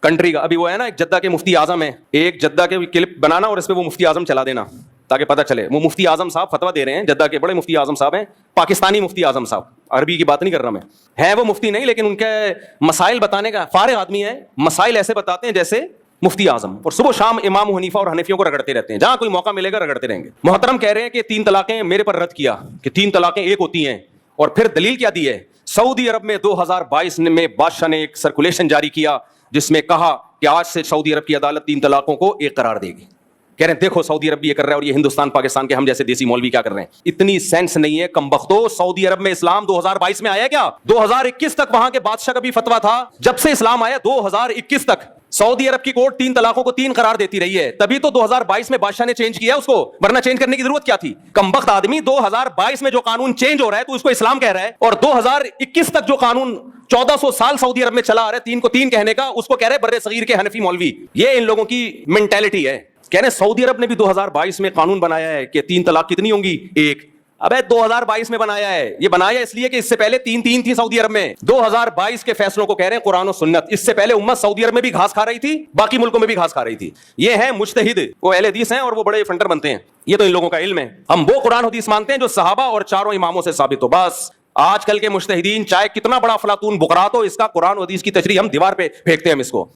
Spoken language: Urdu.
کنٹری کا. ابھی وہ ہے نا ایک جدہ کے مفتی اعظم ہے, ایک جدہ کے کلپ بنانا اور اس پہ وہ مفتی اعظم چلا دینا تاکہ پتہ چلے. وہ مفتی اعظم صاحب فتویٰ دے رہے ہیں, جدہ کے بڑے مفتی اعظم صاحب ہیں, پاکستانی مفتی اعظم صاحب, عربی کی بات نہیں کر رہا میں, ہے وہ مفتی نہیں لیکن ان کے مسائل بتانے کا فارغ آدمی ہے, مسائل ایسے بتاتے ہیں جیسے مفتی اعظم, اور صبح شام امام حنیفہ اور حنفیوں کو رگڑتے رہتے ہیں, جہاں کوئی موقع ملے گا رگڑتے رہیں گے. محترم کہہ رہے ہیں کہ 3 طلاقیں میرے پر رد کیا کہ 3 طلاقیں ایک ہوتی ہیں, اور پھر دلیل کیا دی ہے؟ سعودی عرب میں 2022 میں بادشاہ نے ایک سرکولیشن جاری کیا جس میں کہا کہ آج سے سعودی عرب کی عدالت 3 طلاقوں کو ایک قرار دے گی. کہہ رہے ہیں دیکھو سعودی عرب بھی یہ کر رہا ہے اور یہ ہندوستان پاکستان کے ہم جیسے دیسی مولوی کیا کر رہے ہیں. اتنی سینس نہیں ہے کمبختو. سعودی عرب میں اسلام 2022 میں آیا کیا؟ 2021 تک وہاں کے بادشاہ کا بھی فتویٰ تھا. جب سے اسلام آیا 2021 تک سعودی عرب کی کورٹ 3 طلاقوں کو 3 قرار دیتی رہی ہے. تبھی تو 2022 میں بادشاہ نے چینج کیا اس کو, ورنہ چینج کرنے کی ضرورت کیا تھی؟ کمبخت آدمی, 2022 میں جو قانون چینج ہو رہا ہے تو اس کو اسلام کہہ رہا ہے, اور 2021 تک جو قانون 1400 سال سعودی عرب میں چلا آ رہا ہے 3 کو 3 کہنے کا, اس کو کہہ رہے برے صغیر کے حنفی مولوی. یہ ان لوگوں کی مینٹیلٹی ہے. کہہ رہے ہیں سعودی عرب نے بھی 2022 میں قانون بنایا ہے کہ 3 طلاق کتنی ہوں گی؟ ایک. ابے 2022 میں بنایا ہے, یہ بنایا اس لیے کہ اس سے پہلے 3 تھی سعودی عرب میں. 2022 کے فیصلوں کو کہہ رہے ہیں قرآن و سنت. اس سے پہلے امت سعودی عرب میں بھی گھاس کھا رہی تھی, باقی ملکوں میں بھی گھاس کھا رہی تھی. یہ ہے مجتہد, وہ اہل حدیث ہیں اور وہ بڑے فنٹر بنتے ہیں. یہ تو ان لوگوں کا علم ہے. ہم وہ قرآن حدیث مانتے ہیں جو صحابہ اور 4 اماموں سے ثابت ہو. بس آج کل کے مجتہدین چاہے کتنا بڑا افلاطون بقرات ہو, اس کا قرآن و حدیث کی تشریح ہم دیوار پہ پھینکتے ہیں ہم اس کو.